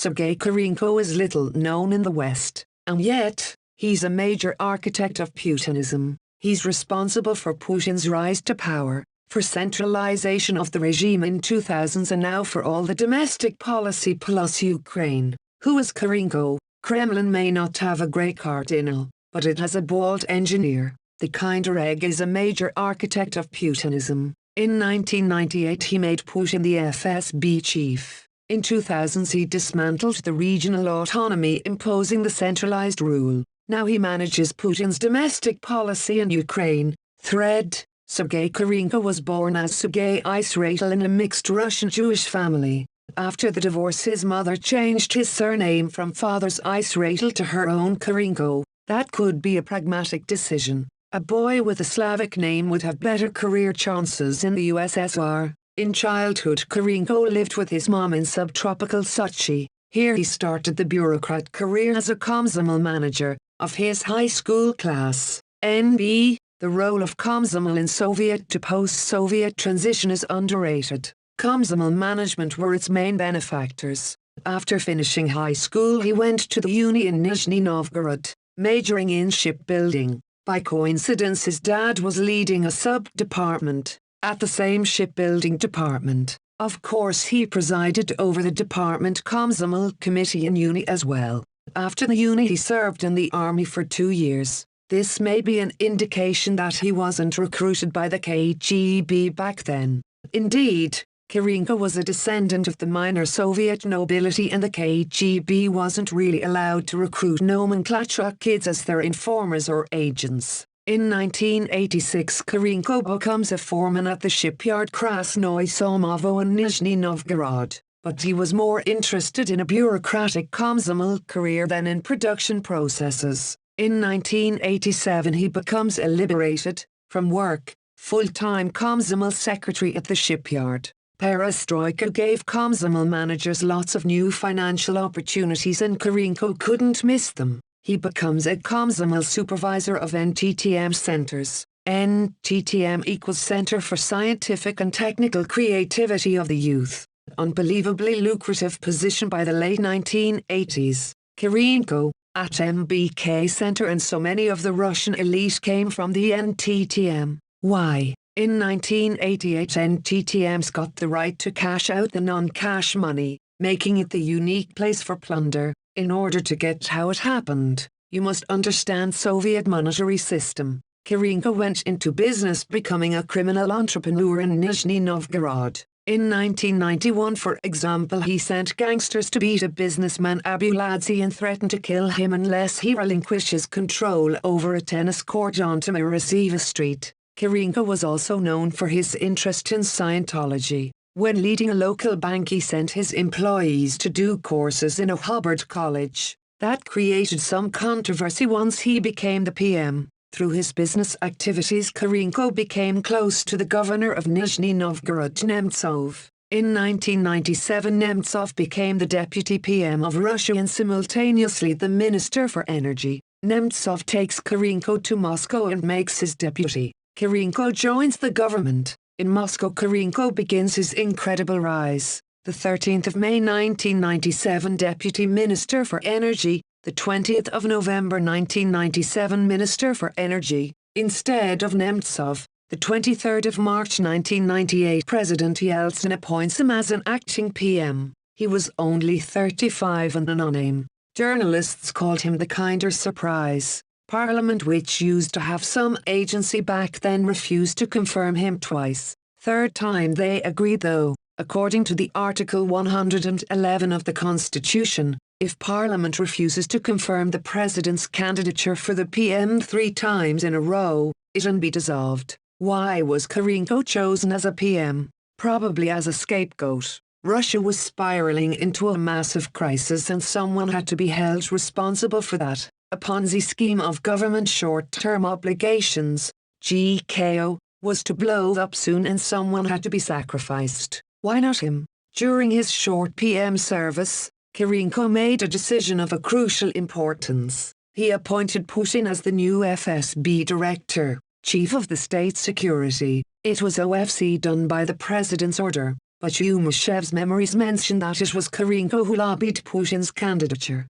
Sergey Kirienko is little known in the West, and yet, he's a major architect of Putinism. He's responsible for Putin's rise to power, for centralization of the regime in 2000s and now for all the domestic policy plus Ukraine. Who is Kirienko? Kremlin may not have a great cardinal, but it has a bold engineer. The kinder egg is a major architect of Putinism. In 1998 he made Putin the FSB chief. In 2000s he dismantled the regional autonomy, imposing the centralized rule. Now he manages Putin's domestic policy in Ukraine. Thread: Sergey Kirienko was born as Sergey Israel in a mixed Russian-Jewish family. After the divorce his mother changed his surname from father's Israel to her own Kirienko. That could be a pragmatic decision. A boy with a Slavic name would have better career chances in the USSR. In childhood Kirienko lived with his mom in subtropical Sochi. Here he started the bureaucrat career as a komsomol manager of his high school class. NB, the role of komsomol in Soviet to post-Soviet transition is underrated. Komsomol management were its main benefactors. After finishing high school he went to the uni in Nizhny Novgorod, majoring in shipbuilding. By coincidence his dad was leading a sub-department at the same shipbuilding department. Of course he presided over the department komsomol committee in uni as well. After the uni he served in the army for 2 years. This may be an indication that he wasn't recruited by the KGB back then. Indeed, Kirienko was a descendant of the minor Soviet nobility and the KGB wasn't really allowed to recruit nomenclatura kids as their informers or agents. In 1986 Kirienko becomes a foreman at the shipyard Krasnoye Samovo in Nizhny Novgorod, but he was more interested in a bureaucratic komsomol career than in production processes. In 1987 he becomes a liberated, from work, full-time komsomol secretary at the shipyard. Perestroika gave komsomol managers lots of new financial opportunities and Kirienko couldn't miss them. He becomes a komsomol supervisor of NTTM centers. NTTM equals Center for Scientific and Technical Creativity of the Youth. Unbelievably lucrative position by the late 1980s. Kirienko, at MBK Center and so many of the Russian elite came from the NTTM. Why? In 1988 NTTM's got the right to cash out the non-cash money, making it the unique place for plunder. In order to get how it happened, you must understand Soviet monetary system. Kirienko went into business becoming a criminal entrepreneur in Nizhny Novgorod. In 1991 for example he sent gangsters to beat a businessman Abuladze and threatened to kill him unless he relinquishes control over a tennis court on Tymyrossiva Street. Kirienko was also known for his interest in Scientology. When leading a local bank he sent his employees to do courses in a Hubbard college. That created some controversy once he became the PM. Through his business activities Kirienko became close to the governor of Nizhny Novgorod Nemtsov. In 1997 Nemtsov became the deputy PM of Russia and simultaneously the Minister for Energy. Nemtsov takes Kirienko to Moscow and makes his deputy. Kirienko joins the government. In Moscow Kirienko begins his incredible rise. The 13th of May 1997 Deputy Minister for Energy, the 20th of November 1997 Minister for Energy, instead of Nemtsov. The 23rd of March 1998 President Yeltsin appoints him as an acting PM. He was only 35 and a no-name. Journalists called him the kinder surprise. Parliament, which used to have some agency back then, refused to confirm him twice. Third time they agreed though. According to the Article 111 of the Constitution, if Parliament refuses to confirm the President's candidature for the PM 3 times in a row, it can be dissolved. Why was Kirienko chosen as a PM? Probably as a scapegoat. Russia was spiraling into a massive crisis and someone had to be held responsible for that. A Ponzi scheme of government short-term obligations, GKO, was to blow up soon and someone had to be sacrificed. Why not him? During his short PM service, Kirienko made a decision of a crucial importance. He appointed Putin as the new FSB director, chief of the state security. It was OFC done by the president's order, but Umashev's memories mention that it was Kirienko who lobbied Putin's candidature.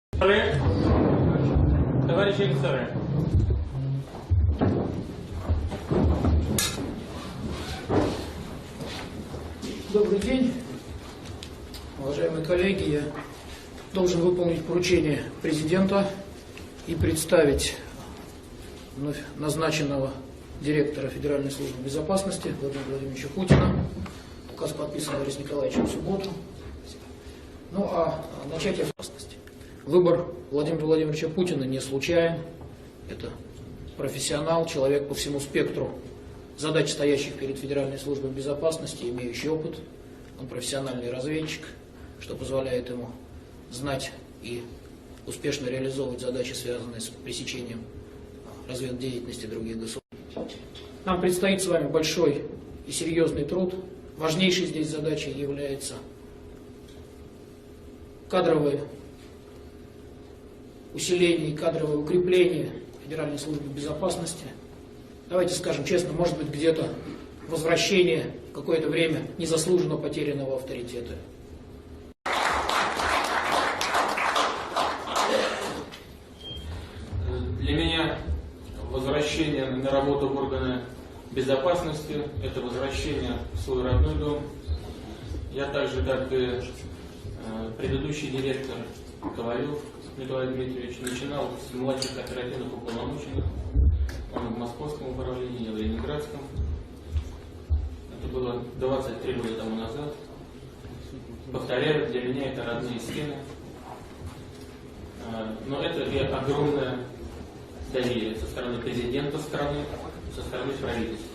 Добрый день, уважаемые коллеги. Я должен выполнить поручение президента и представить вновь назначенного директора Федеральной службы безопасности Владимира Владимировича Путина. Указ подписан Борисом Николаевичем в субботу. Ну а начать я безопасности. Выбор Владимира Владимировича Путина не случайен. Это профессионал, человек по всему спектру задач, стоящих перед Федеральной службой безопасности, имеющий опыт. Он профессиональный разведчик, что позволяет ему знать и успешно реализовывать задачи, связанные с пресечением разведдеятельности других государств. Нам предстоит с вами большой и серьезный труд. Важнейшей здесь задачей является кадровое усиление и кадровое укрепление Федеральной службы безопасности. Давайте скажем честно, может быть, где-то возвращение в какое-то время незаслуженно потерянного авторитета. Для меня возвращение на работу в органы безопасности – это возвращение в свой родной дом. Я также, как и предыдущий директор Гaleev Николай Дмитриевич, начинал с младших оперативных уполномоченных. Он в Московском управлении, я в Ленинградском. Это было 23 года тому назад. Повторяю, для меня это родные стены. Но это и огромное доверие со стороны президента страны, со стороны правительства.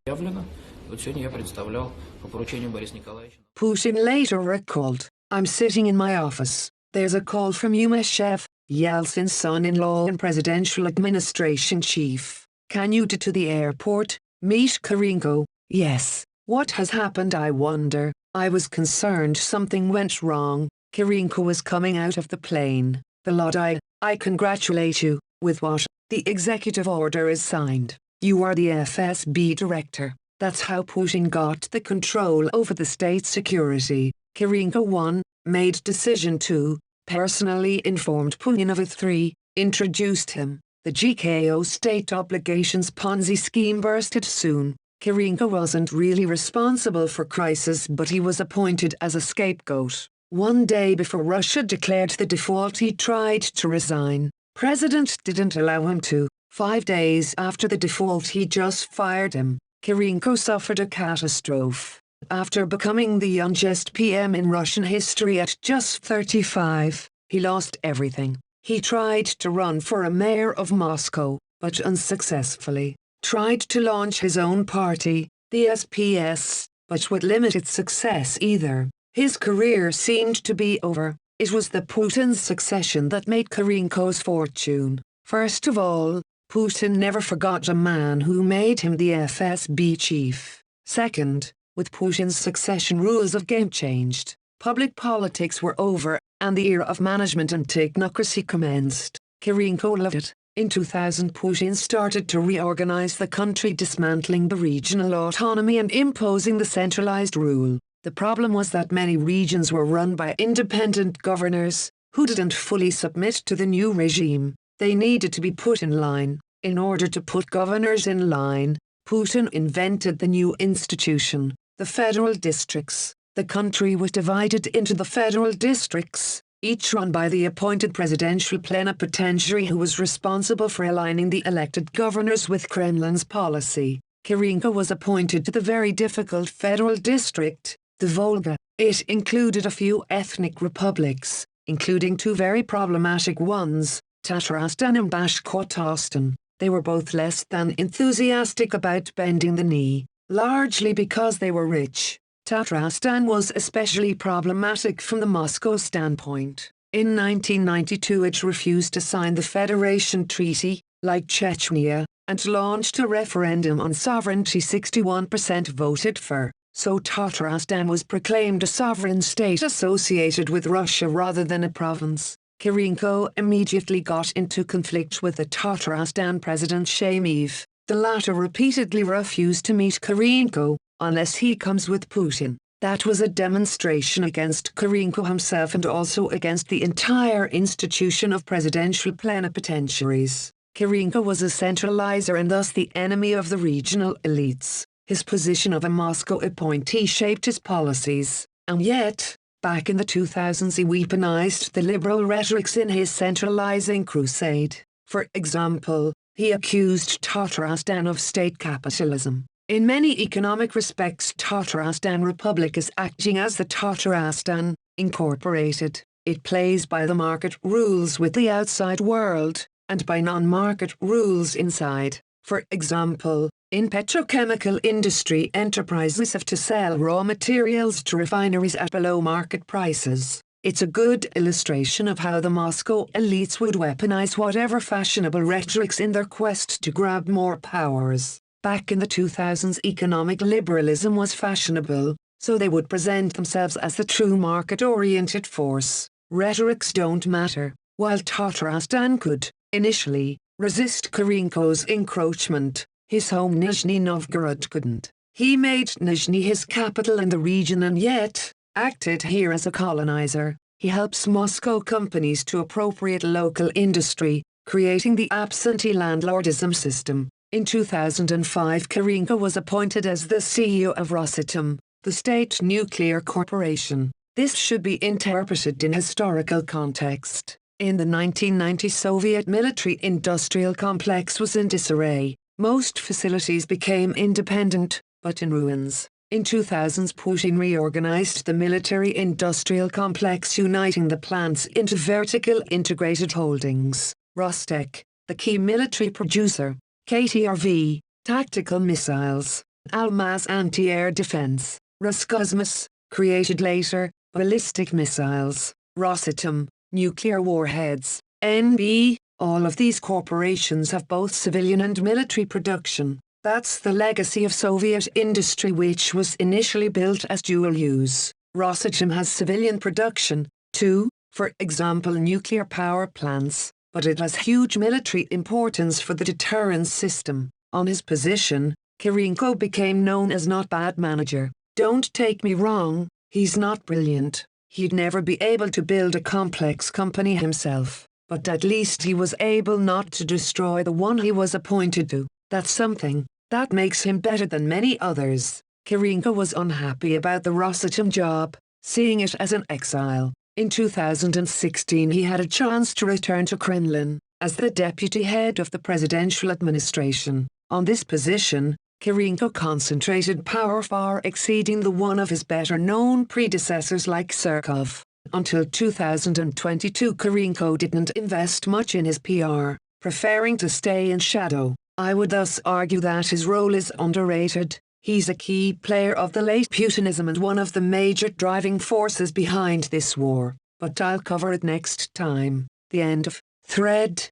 Явлено. Вот сегодня я представлял по поручению Бориса Николаевича. Putin later recalled, "I'm sitting in my office. There's a call from Umashchev, Yeltsin's son-in-law and presidential administration chief. Can you get to the airport? Meet Kirienko." Yes. What has happened, I wonder? I was concerned something went wrong. Kirienko was coming out of the plane. The Lord, I congratulate you. With what? The executive order is signed. You are the FSB director. That's how Putin got the control over the state's security. Kirienko 1, made decision 2, personally informed Putin of it 3, introduced him. The GKO state obligations Ponzi scheme bursted soon. Kirienko wasn't really responsible for crisis, but he was appointed as a scapegoat. One day before Russia declared the default, he tried to resign. President didn't allow him to. 5 days after the default, he just fired him. Kirienko suffered a catastrophe. After becoming the youngest PM in Russian history at just 35, he lost everything. He tried to run for a mayor of Moscow, but unsuccessfully. Tried to launch his own party, the SPS, but with limited success either. His career seemed to be over. It was the Putin's succession that made Kirienko's fortune. First of all, Putin never forgot a man who made him the FSB chief. Second, with Putin's succession, rules of game changed. Public politics were over, and the era of management and technocracy commenced. Kirienko loved it. In 2000, Putin started to reorganize the country, dismantling the regional autonomy and imposing the centralized rule. The problem was that many regions were run by independent governors, who didn't fully submit to the new regime. They needed to be put in line. In order to put governors in line, Putin invented the new institution, the federal districts. The country was divided into the federal districts, each run by the appointed presidential plenipotentiary who was responsible for aligning the elected governors with Kremlin's policy. Kirienko was appointed to the very difficult federal district, the Volga. It included a few ethnic republics, including 2 very problematic ones, Tatarstan and Bashkortostan. They were both less than enthusiastic about bending the knee, largely because they were rich. Tatarstan was especially problematic from the Moscow standpoint. In 1992, it refused to sign the Federation Treaty, like Chechnya, and launched a referendum on sovereignty. 61% voted for, so Tatarstan was proclaimed a sovereign state associated with Russia rather than a province. Kirienko immediately got into conflict with the Tatarstan president Shameev. The latter repeatedly refused to meet Kirienko, unless he comes with Putin. That was a demonstration against Kirienko himself and also against the entire institution of presidential plenipotentiaries. Kirienko was a centralizer and thus the enemy of the regional elites. His position of a Moscow appointee shaped his policies, and yet, back in the 2000s he weaponized the liberal rhetorics in his centralizing crusade. For example, he accused Tatarstan of state capitalism. In many economic respects, Tatarstan Republic is acting as the Tatarstan Incorporated. It plays by the market rules with the outside world, and by non-market rules inside. For example, in petrochemical industry, enterprises have to sell raw materials to refineries at below market prices. It's a good illustration of how the Moscow elites would weaponize whatever fashionable rhetorics in their quest to grab more powers. Back in the 2000s, economic liberalism was fashionable, so they would present themselves as the true market-oriented force. Rhetorics don't matter. While Tatarstan could, initially, resist Kirienko's encroachment, his home Nizhny Novgorod couldn't. He made Nizhny his capital in the region and yet acted here as a colonizer. He helps Moscow companies to appropriate local industry, creating the absentee landlordism system. In 2005, Kirienko was appointed as the CEO of Rosatom, the state nuclear corporation. This should be interpreted in historical context. In the 1990s, Soviet military-industrial complex was in disarray. Most facilities became independent, but in ruins. In 2000s, Putin reorganized the military-industrial complex, uniting the plants into vertical integrated holdings. Rostec, the key military producer, KTRV, tactical missiles, Almaz anti-air defense, Roscosmos, created later, ballistic missiles, Rosatom, nuclear warheads, NB, all of these corporations have both civilian and military production. That's the legacy of Soviet industry, which was initially built as dual use. Rosatom has civilian production, too, for example nuclear power plants, but it has huge military importance for the deterrence system. On his position, Kirienko became known as not bad manager. Don't take me wrong, he's not brilliant. He'd never be able to build a complex company himself, but at least he was able not to destroy the one he was appointed to. That's something. That makes him better than many others. Kirienko was unhappy about the Rosatom job, seeing it as an exile. In 2016 he had a chance to return to Kremlin, as the deputy head of the presidential administration. On this position, Kirienko concentrated power far exceeding the one of his better-known predecessors like Surkov. Until 2022 Kirienko didn't invest much in his PR, preferring to stay in shadow. I would thus argue that his role is underrated. He's a key player of the late Putinism and one of the major driving forces behind this war. But I'll cover it next time. The end of thread.